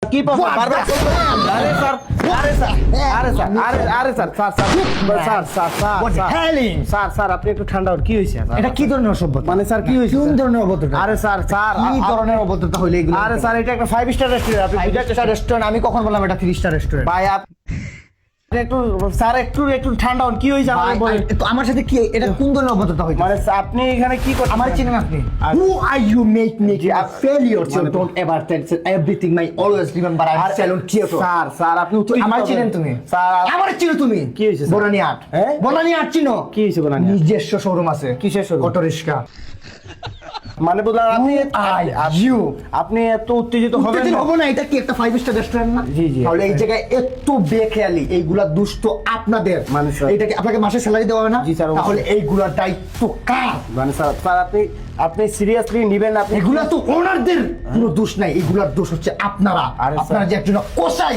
কি প্রবলেম বারবার আরে স্যার আরে স্যার আরে স্যার আরে sir sir sir sir sir sir আপনি একটু ঠান্ডা হন কি হয়েছে এটা কি ধরনের অসভ্যতা? মানে স্যার কি হয়েছে কোন ধরনের অভদ্রতা? আরে স্যার স্যার কি ধরনের অভদ্রতা হইলো এগুলো? আরে স্যার এটা একটা 5 স্টার রেস্টুরেন্ট আপনি বুঝাতে স্যার রেস্টুরেন্ট আমি কখন বললাম এটা 3 স্টার রেস্টুরেন্ট? ভাই একটু স্যার একটু একটু ঠান্ডা হন কি হয়েছে আমাকে বলেন আমার সাথে কি এটা কোন ধরনের অভদ্রতা হইছে? মানে আপনি এখানে কি করছেন আমার চিনেন আপনি? Who are you make me a failure? So don't ever tell everything. I always remember I'm Salon Kyoto. Sir sir আপনি আমার চিনেন তুমি? স্যার আমার চিনো তুমি? কি হয়েছে স্যার? বনানী আট। হ্যাঁ? বনানী আট চিনো? কি হয়েছে বনানী আট? নিজস্ব শোরুম আছে। কিসের showroom? Auto rickshaw. মানে বললাম আপনি you আপনি এত উত্তেজিত হবেন উত্তেজিত না হবো না, এটা কি একটা 5 স্টার রেস্টুরেন্ট না? জি, জি। তাহলে এই জায়গায় একটু বেখেয়ালি এইগুলা দুষ্ট আপনাদের। মানে স্যার- এইটাকে আপনাকে মাসে স্যালারি দেওয়া হবে না? জি স্যার, অবশ্যই। তাহলে এইগুলার দায়িত্ব কার? মানে স্যার স্যার আপনি সিরিয়াসলি নেবেন না আপনি এগুলা তো ওনারদের কোনো দোষ নাই, এগুলার দোষ হচ্ছে আপনারা। আরে স্যার- আপনারা যে একজন কসাই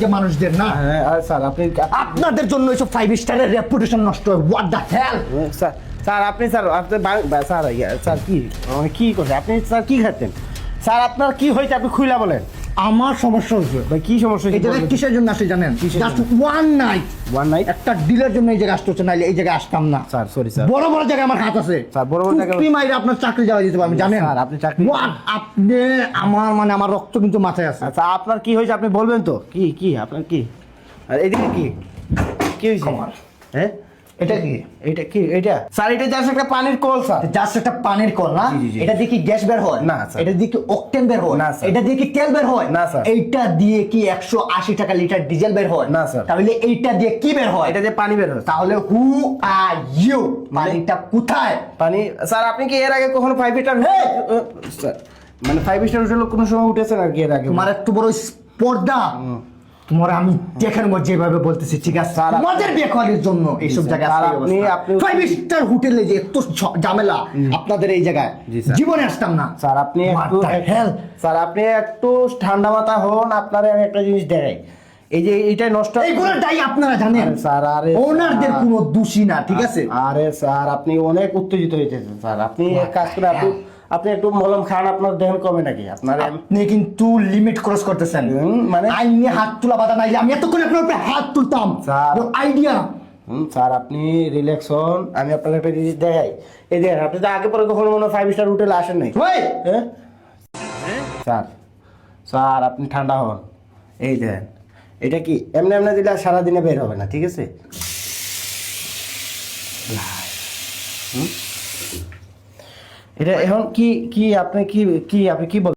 যে মানুষদের না, হ্যাঁ আরে স্যার আপনি আপনাদের জন্য এইসব 5 স্টারের রেপুটেশন নষ্ট হয়। What the hell? Sir sir আপনি স্যার স্যার স্যার কি মানে কি করছে আপনি স্যার কি খাচ্ছেন স্যার আপনার কি হয়েছে আপনি খুইলা বলেন আমার সমস্যা হচ্ছে ভাই কি সমস্যা এই জায়গায় কিসের জন্য আসে জানেন? কিসের জাস্ট জন্য? ওয়ান নাইট ওয়ান নাইট একটা ডিলের জন্য এই জায়গায় আসতে হচ্ছে, নাইলে এই জায়গায় আসতাম না। স্যার সরি স্যার বড় বড় জায়গায় আমার হাত আছে স্যার, বড় বড় জায়গায়- টুপি মাইরে আপনার চাকরি যাওয়া যেতে পারবেন জানেন? স্যার, আপনি চাকরি- What? আপনি আমার মানে আমার রক্ত কিন্তু মাথায় আছে। আচ্ছা আপনার কি হয়েছে আপনি বলবেন তো কি কি আপনার কি আর এদিকে কি কি হয়েছে কমার। হ্যাঁ এটা কি? এটা কি এটা স্যার এটা জাস্ট একটা পানির কল স্যার জাস্ট একটা পানির কল না? জি, জি, জি। এটা দিয়ে কি গ্যাস বের হয়? না, স্যার। এটা দিয়ে কি অকটেন বের হয়? না, স্যার। এটা দিয়ে কি তেল বের হয়? না, স্যার। এইটা দিয়ে কি 180 টাকা লিটার ডিজেল বের হয়? না, স্যার। তাহলে এইটা দিয়ে কি বের হয়? এটা যে পানি বের হয় তাহলে হু আর ইউ, পানিটা কোথায়? পানি স্যার আপনি কি এর আগে কখনো 5 স্টার স্যার মানে 5 স্টার হোটেল কোনো সময় উঠেছেন আর কি এর আগে তোমার একটু বড় স্পর্ধা, তোমার আমি দেখার মধ্যে যেভাবে বলতেছি ঠিক আছে? স্যার, তোমাদের বেকারির জন্য এইসব স্যার, জায়গায় স্যার, আসতে আপনি- অবস্থা। আপনি 5 স্টার হোটেলে যে এত ঝামেলা আপনাদের এই জায়গায় জি, স্যার। জীবনে আসতাম না। স্যার আপনি What একটু the hell? স্যার আপনি একটু ঠান্ডা মাথা হন আপনারে আমি একটা জিনিস দেখাই এই যে এইটাই নষ্ট এইগুলোর দায়ী আপনারা জানেন। আরে স্যার, আরে ওনারদের স্যার। কোনো দোষী না, ঠিক আছে? আরে স্যার আপনি অনেক উত্তেজিত হয়েছেন স্যার আপনি এক কাজ করে আপনি একটু মলম খান আপনার দেহ কমে নাকি আপনার আপনি কিন্তু লিমিট ক্রস করতেছেন। মানে? আইনে হাত তোলা বাধা নাইলে আমি এতক্ষণ আপনার উপরে হাত তুলতাম। স্যার। আইডিয়া স্যার আপনি রিল্যাক্স হন আমি আপনার একটা জিনিস দেখাই এই দেখেন আপনি তো আগে পরে কখনো মনে হয় 5 স্টার হোটেলে আসেন নাই হ্যাঁ স্যার স্যার আপনি ঠান্ডা হন এই দেখেন এটা কি এমনি এমনি দিলে আর সারাদিনে বের হবে না ঠিক আছে এটা এখন কি কি আপনি কি কি আপনি কি বলছেন